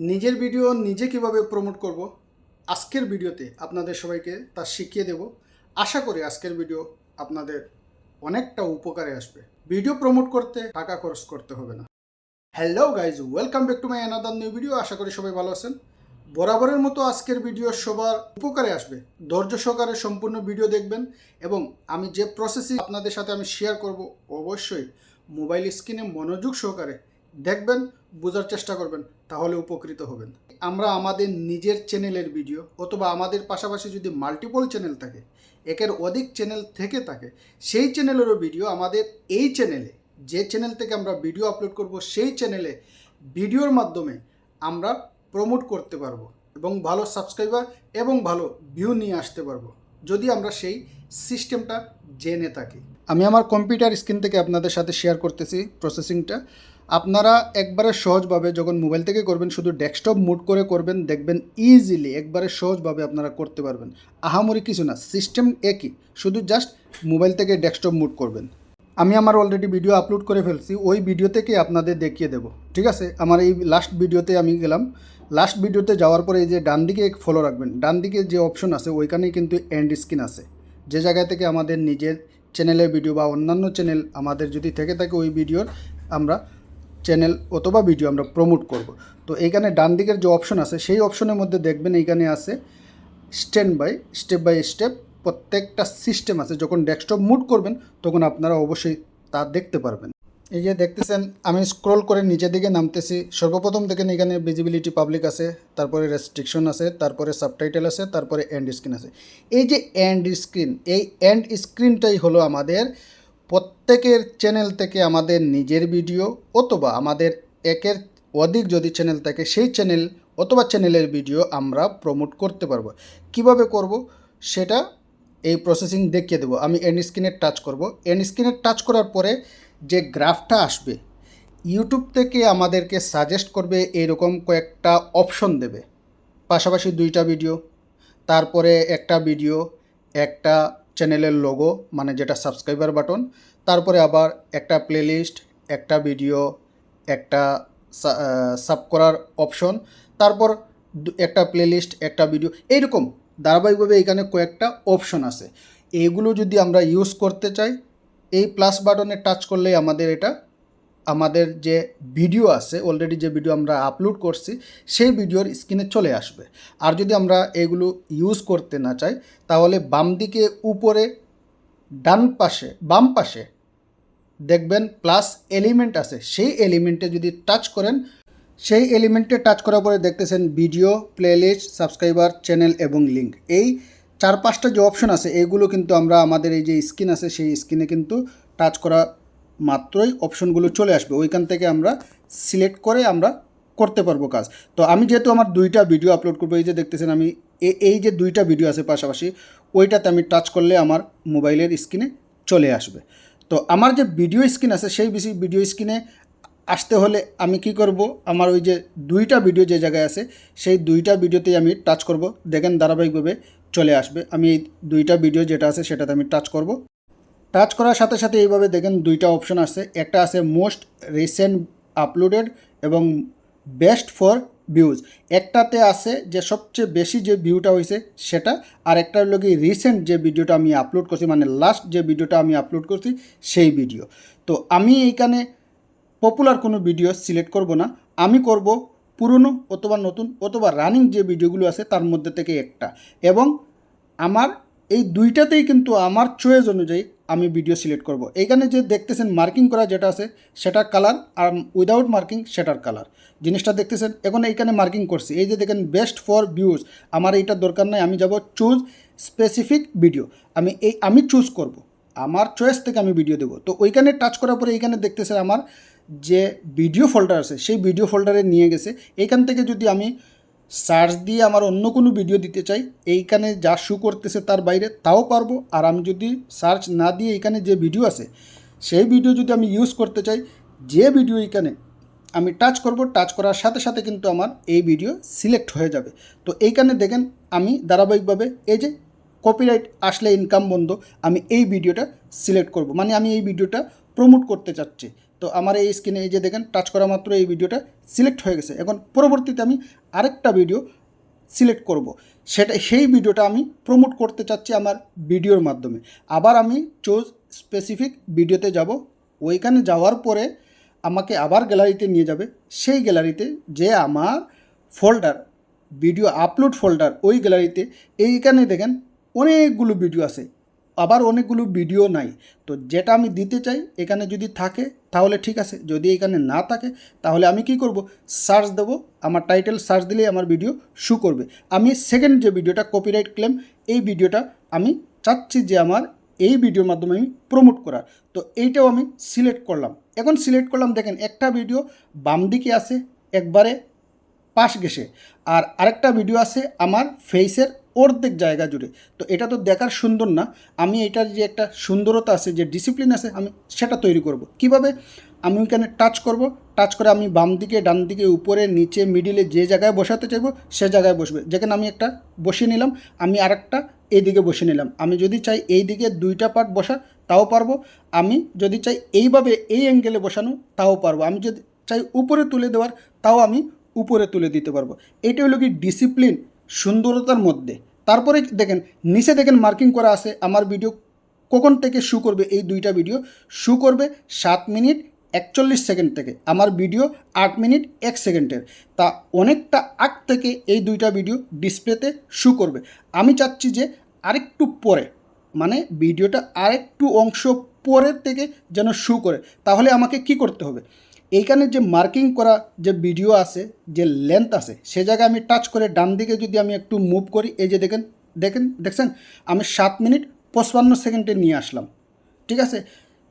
নিজের ভিডিও নিজে কিভাবে প্রমোট করব আজকের ভিডিওতে আপনাদের সবাইকে তা শিখিয়ে দেব। আশা করি আজকের ভিডিও আপনাদের অনেকটা উপকারে আসবে। ভিডিও প্রমোট করতে টাকা খরচ করতে হবে না। Hello guys, welcome back to my another new video. আশা করি সবাই ভালো আছেন। বরাবরের মতো আজকের ভিডিও সবার উপকারে আসবে। ধৈর্য সহকারে সম্পূর্ণ ভিডিও দেখবেন এবং আমি যে প্রসেসই আপনাদের সাথে আমি শেয়ার করব অবশ্যই মোবাইল স্ক্রিনে মনোযোগ সহকারে দেখবেন, বোঝার চেষ্টা করবেন, তাহলে উপকৃত হবেন। আমরা আমাদের নিজের চ্যানেলের ভিডিও অথবা আমাদের পাশাপাশি যদি মাল্টিপল চ্যানেল থাকে, একের অধিক চ্যানেল থেকে থাকে, সেই চ্যানেলেরও ভিডিও আমাদের এই চ্যানেলে, যে চ্যানেল থেকে আমরা ভিডিও আপলোড করব সেই চ্যানেলে ভিডিওর মাধ্যমে আমরা প্রমোট করতে পারবো এবং ভালো সাবস্ক্রাইবার এবং ভালো ভিউ নিয়ে আসতে পারবো যদি আমরা সেই সিস্টেমটা জেনে থাকি। আমি আমার কম্পিউটার স্ক্রিন থেকে আপনাদের সাথে শেয়ার করতেছি প্রসেসিংটা। আপনারা একবারে সহজভাবে যখন মোবাইল থেকে করবেন, শুধু ডেস্কটপ মুড করে করবেন, দেখবেন ইজিলি একবারে সহজভাবে আপনারা করতে পারবেন। আহামরি কিছু না, সিস্টেম একই, শুধু জাস্ট মোবাইল থেকে ডেস্কটপ মুড করবেন। আমি আমার অলরেডি ভিডিও আপলোড করে ফেলছি, ওই ভিডিও থেকে আপনাদের দেখিয়ে দেব। ঠিক আছে, আমার এই লাস্ট ভিডিওতে আমি গেলাম। লাস্ট ভিডিওতে যাওয়ার পরে এই যে ডান দিকে ফলো রাখবেন, ডান দিকে যে অপশন আছে ওইখানেই কিন্তু এন্ড স্ক্রিন আছে, যে জায়গা থেকে আমাদের নিজের চ্যানেলের ভিডিও বা অন্যান্য চ্যানেল আমাদের যদি থেকে থাকে ওই ভিডিওর আমরা চ্যানেল অথবা ভিডিও আমরা প্রমোট করব। তো এইখানে ডান দিকের যে অপশন আছে সেই অপশনের মধ্যে দেখবেন এইখানে আছে স্টেপ বাই স্টেপ প্রত্যেকটা সিস্টেম আছে। যখন ডেস্কটপ মুড করবেন তখন আপনারা অবশ্যই তা দেখতে পারবেন। এই যে দেখতেছেন আমি স্ক্রল করে নিচের দিকে নামতেছি। সর্বপ্রথম দেখেন এখানে ভিজিবিলিটি পাবলিক আছে, তারপরে রেস্ট্রিকশন আছে, তারপরে সাবটাইটেল আছে, তারপরে এন্ড স্ক্রিন আছে। এই যে এন্ড স্ক্রিন, এই এন্ড স্ক্রিনটাই হলো আমাদের প্রত্যেকের চ্যানেল থেকে আমাদের নিজের ভিডিও অথবা আমাদের একের অধিক যদি চ্যানেল থাকে সেই চ্যানেল অথবা চ্যানেলের ভিডিও আমরা প্রমোট করতে পারবো। কিভাবে করব সেটা এই প্রসেসিং দেখিয়ে দেবো। আমি এন্ড স্ক্রিনে টাচ করব। এন্ড স্ক্রিনে টাচ করার পরে যে গ্রাফটা আসবে, ইউটিউব থেকে আমাদেরকে সাজেস্ট করবে এরকম কয়েকটা অপশন দেবে। পাশাপাশি দুইটা ভিডিও, তারপরে একটা ভিডিও, একটা চ্যানেলের লোগো মানে যেটা সাবস্ক্রাইবার বাটন, তারপরে আবার একটা প্লেলিস্ট, একটা ভিডিও, একটা সাব করার অপশন, তারপর একটা প্লেলিস্ট, একটা ভিডিও, এইরকম ধারাবাহিকভাবে এখানে কয়েকটা অপশন আছে। এইগুলো যদি আমরা ইউজ করতে চাই, এই প্লাস বাটনে টাচ করলেই আমাদের যে ভিডিও আছে, অলরেডি যে ভিডিও আমরা আপলোড করছি সেই ভিডিওর স্ক্রিনে চলে আসবে। আর যদি আমরা এগুলো ইউজ করতে না চাই তাহলে বাম দিকে উপরে বাম পাশে দেখবেন প্লাস এলিমেন্ট আছে, সেই এলিমেন্টে যদি টাচ করেন, সেই এলিমেন্টে টাচ করার পরে দেখতেছেন ভিডিও, প্লেলিস্ট, সাবস্ক্রাইবার, চ্যানেল এবং লিঙ্ক। এই 4-5টা যে অপশন আছে এগুলো কিন্তু আমরা আমাদের এই যে স্ক্রিন আছে সেই স্ক্রিনে কিন্তু টাচ করা মাত্রই অপশনগুলো চলে আসবে। ওইখান থেকে আমরা সিলেক্ট করে আমরা করতে পারবো কাজ। তো আমি যেহেতু আমার দুইটা ভিডিও আপলোড করবো, এই যে দেখতেছেন আমি এই যে দুইটা ভিডিও আছে পাশাপাশি, ওইটাতে আমি টাচ করলে আমার মোবাইলের স্ক্রিনে চলে আসবে। তো আমার যে ভিডিও স্ক্রিন আছে সেই ভিডিও স্ক্রিনে আসতে হলে আমি কি করব, আমার ওই যে দুইটা ভিডিও যে জায়গায় আছে সেই দুইটা ভিডিওতেই আমি টাচ করব। দেখেন ধারাবাহিকভাবে চলে আসবে। আমি এই দুইটা ভিডিও যেটা আছে সেটাতে আমি টাচ করব। টাচ করার সাথে সাথে এইভাবে দেখেন দুইটা অপশন আছে, একটা আছে মোস্ট রিসেন্ট আপলোডেড এবং বেস্ট ফর ভিউজ। একটাতে আছে যে সবচেয়ে বেশি যে ভিউটা হয়েছে সেটা, আর একটা হলো কি রিসেন্ট যে ভিডিওটা আমি আপলোড করছি, মানে লাস্ট যে ভিডিওটা আমি আপলোড করছি সেই ভিডিও। তো আমি এইখানে পপুলার কোনো ভিডিও সিলেক্ট করব না, আমি করব পুরনো অথবা নতুন অথবা রানিং যে ভিডিওগুলো আছে তার মধ্যে থেকে একটা। এবং আমার এই দুইটাতেই কিন্তু আমার চয়েস অনুযায়ী আমি ভিডিও সিলেক্ট করব। এইখানে যে দেখতেছেন মার্কিং করা যেটা আছে সেটার কালার, আর উইদাউট মার্কিং সেটার কালার, জিনিসটা দেখতেছেন। এখন এইখানে মার্কিং করছি, এই যে দেখেন বেস্ট ফর ভিউজ, আমার এইটার দরকার নাই। আমি যাব চুজ স্পেসিফিক ভিডিও, আমি চুজ করব, আমার চয়েস থেকে আমি ভিডিও দেবো। তো ওইখানে টাচ করার পরে এইখানে দেখতেছেন আমার যে ভিডিও ফোল্ডার আছে সেই ভিডিও ফোল্ডারে নিয়ে গেছে। এইখান থেকে যদি আমি সার্চ দিয়ে আমার অন্য কোনো ভিডিও দিতে চাই, এইখানে যা শো করতেছে তার বাইরে তাও পারবো। আর আমি যদি সার্চ না দিয়ে এখানে যে ভিডিও আছে সেই ভিডিও যদি আমি ইউজ করতে চাই, যে ভিডিও এইখানে আমি টাচ করব, টাচ করার সাথে সাথে কিন্তু আমার এই ভিডিও সিলেক্ট হয়ে যাবে। তো এইখানে দেখেন আমি ধারাবাহিকভাবে এই যে কপিরাইট আসলে ইনকাম বন্ধ, আমি এই ভিডিওটা সিলেক্ট করব, মানে আমি এই ভিডিওটা প্রমোট করতে চাচ্ছি। তো আমার এই স্ক্রিনে এই যে দেখেন টাচ করা মাত্র এই ভিডিওটা সিলেক্ট হয়ে গেছে। এখন পরবর্তীতে আমি আরেকটা ভিডিও সিলেক্ট করব, সেই ভিডিওটা আমি প্রমোট করতে চাচ্ছি আমার ভিডিওর মাধ্যমে। আবার আমি চুজ স্পেসিফিক ভিডিওতে যাব, ওইখানে যাওয়ার পরে আমাকে আবার গ্যালারিতে নিয়ে যাবে। সেই গ্যালারিতে যে আমার ফোল্ডার ভিডিও আপলোড ফোল্ডার, ওই গ্যালারিতে এইখানে দেখেন অনেকগুলো ভিডিও আছে, আবার অনেকগুলো ভিডিও নাই। তো যেটা আমি দিতে চাই এখানে যদি থাকে তাহলে ঠিক আছে, যদি এখানে না থাকে তাহলে আমি কি করব, সার্চ দেব, আমার টাইটেল সার্চ দিলেই আমার ভিডিও শো করবে। আমি সেকেন্ড যে ভিডিওটা কপিরাইট ক্লেম, এই ভিডিওটা আমি চাচ্ছি যে আমার এই ভিডিওর মাধ্যমে আমি প্রমোট করার। তো এইটাও আমি সিলেক্ট করলাম। এখন সিলেক্ট করলাম, দেখেন একটা ভিডিও বাম দিকে আছে একবারে পাশ গেছে, আর আরেকটা ভিডিও আছে আমার ফেসের অর্ধেক জায়গা জুড়ে। তো এটা তো দেখার সুন্দর না, আমি এটার যে একটা সুন্দরতা আছে, যে ডিসিপ্লিন আছে, আমি সেটা তৈরি করব। কিভাবে? আমি ওইখানে টাচ করব, টাচ করে আমি বাম দিকে, ডান দিকে, উপরে, নিচে, মিডিলে যে জায়গায় বসাতে চাইবো সে জায়গায় বসবে। যেখানে আমি একটা বসিয়ে নিলাম, আমি আরেকটা এইদিকে বসিয়ে নিলাম। আমি যদি চাই এই দিকে দুইটা পার্ট বসা তাও পারবো, আমি যদি চাই এইভাবে এই অ্যাঙ্গেলে বসানো তাও পারবো, আমি যদি চাই উপরে তুলে দেওয়ার তাও আমি উপরে তুলে দিতে পারবো। এটা হলো কি ডিসিপ্লিন, সুন্দরতার মধ্যে। তারপরে দেখেন নিচে দেখেন মার্কিং করা আছে আমার ভিডিও কখন থেকে শু করবে। এই দুইটা ভিডিও শু করবে 7 মিনিট 41 সেকেন্ড থেকে, আমার ভিডিও 8 মিনিট 1 সেকেন্ডের। তা অনেকটা আগ থেকে এই দুইটা ভিডিও ডিসপ্লেতে শু করবে। আমি চাচ্ছি যে আরেকটু পরে, মানে ভিডিওটা আরেকটু অংশ পরের থেকে যেন শু করে। তাহলে আমাকে কি করতে হবে, এইখানে যে মার্কিং করা যে ভিডিও আছে, যে লেন্থ আছে, সে জায়গায় আমি টাচ করে ডান দিকে যদি আমি একটু মুভ করি, এই যে দেখছেন আমি 7 মিনিট 55 সেকেন্ডে নিয়ে আসলাম। ঠিক আছে,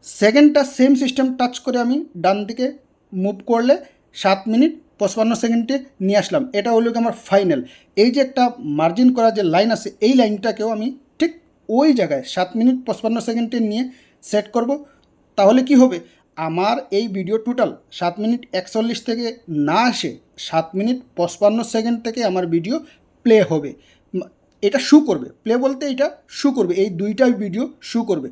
সেকেন্ডটা সেম সিস্টেম টাচ করে আমি ডান দিকে মুভ করলে 7 মিনিট 55 সেকেন্ডে নিয়ে আসলাম। এটা হলো আমার ফাইনাল। এই যে একটা মার্জিন করা যে লাইন আছে, এই লাইনটাকেও আমি ঠিক ওই জায়গায় 7 মিনিট 55 সেকেন্ডে নিয়ে সেট করব। তাহলে কি হবে, আমার এই ভিডিও টোটাল 7 মিনিট 41 থেকে না আসে 7 মিনিট 55 সেকেন্ড থেকে আমার ভিডিও প্লে হবে। এটা শু করবে, প্লে বলতে এটা শু করবে, এই দুইটাই ভিডিও শু করবে।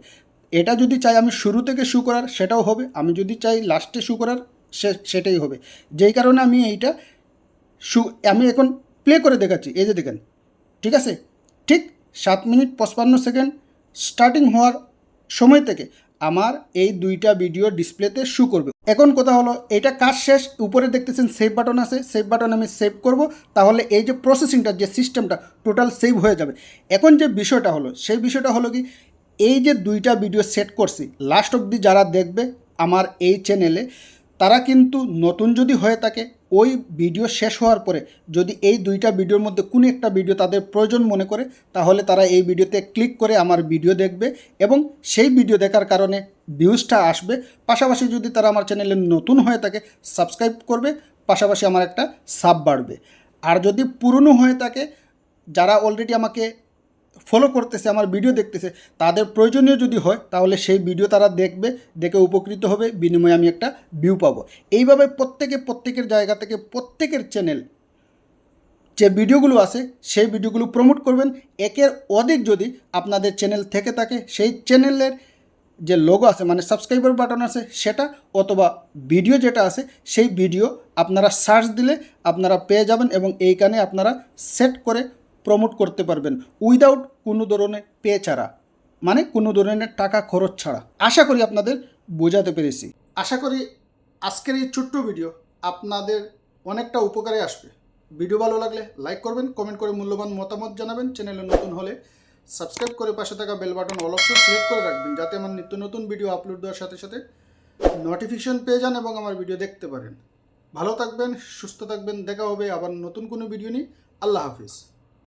এটা যদি চাই আমি শুরু থেকে শু করার সেটাও হবে, আমি যদি চাই লাস্টে শু করার সেটাই হবে। যেই কারণে আমি এইটা আমি এখন প্লে করে দেখাচ্ছি। এই যে দেখেন, ঠিক আছে, ঠিক 7 মিনিট 55 সেকেন্ড স্টার্টিং হওয়ার সময় থেকে আমার এই দুইটা ভিডিও ডিসপ্লেতে শু করবে। এখন কথা হলো, এটা কাজ শেষ, উপরে দেখতেছেন সেভ বাটন আছে, সেভ বাটন আমি সেভ করব। তাহলে এই যে প্রসেসিংটা, যে সিস্টেমটা টোটাল সেভ হয়ে যাবে। এখন যে বিষয়টা হলো, সেই বিষয়টা হলো কি, এই যে দুইটা ভিডিও সেট করছি, লাস্ট অবধি যারা দেখবে আমার এই চ্যানেলে, তারা কিন্তু নতুন যদি হয়ে থাকে, ওই ভিডিও শেষ হওয়ার পরে যদি এই দুইটা ভিডিওর মধ্যে কোনো একটা ভিডিও তাদের প্রয়োজন মনে করে, তাহলে তারা এই ভিডিওতে ক্লিক করে আমার ভিডিও দেখবে এবং সেই ভিডিও দেখার কারণে ভিউজটা আসবে। পাশাপাশি যদি তারা আমার চ্যানেলে নতুন হয়ে থাকে, সাবস্ক্রাইব করবে, পাশাপাশি আমার একটা সাব বাড়বে। আর যদি পুরনো হয়ে থাকে, যারা অলরেডি আমাকে ফলো করতেছে, আমার ভিডিও দেখতেছে, তাদের প্রয়োজনীয় যদি হয় তাহলে সেই ভিডিও তারা দেখবে, দেখে উপকৃত হবে, বিনিময়ে আমি একটা ভিউ পাবো। এইভাবে প্রত্যেকের জায়গা থেকে প্রত্যেকের চ্যানেল যে ভিডিওগুলো আছে সেই ভিডিওগুলো প্রমোট করবেন। একের অধিক যদি আপনাদের চ্যানেল থেকে থাকে, সেই চ্যানেলের যে লোগো আছে, মানে সাবস্ক্রাইবার বাটন আছে সেটা, অথবা ভিডিও যেটা আছে সেই ভিডিও আপনারা সার্চ দিলে আপনারা পেয়ে যাবেন এবং এইখানে আপনারা সেট করে প্রমোট করতে পারবেন উইদাউট কোনো ধরনের পে ছাড়া, মানে কোনো ধরনের টাকা খরচ ছাড়া। আশা করি আপনাদের বোঝাতে পেরেছি। আশা করি আজকের এই ছোট্ট ভিডিও আপনাদের অনেকটা উপকারে আসবে। ভিডিও ভালো লাগলে লাইক করবেন, কমেন্ট করে মূল্যবান মতামত জানাবেন। চ্যানেলে নতুন হলে সাবস্ক্রাইব করে পাশে থাকা bell button all option select করে রাখবেন, যাতে আমার নিত্য নতুন ভিডিও আপলোড দেওয়ার সাথে সাথে নোটিফিকেশন পেয়ে যান এবং আমার ভিডিও দেখতে পারেন। ভালো থাকবেন, সুস্থ থাকবেন, দেখা হবে আবার নতুন কোনো ভিডিও নিয়ে। আল্লাহ হাফিজ।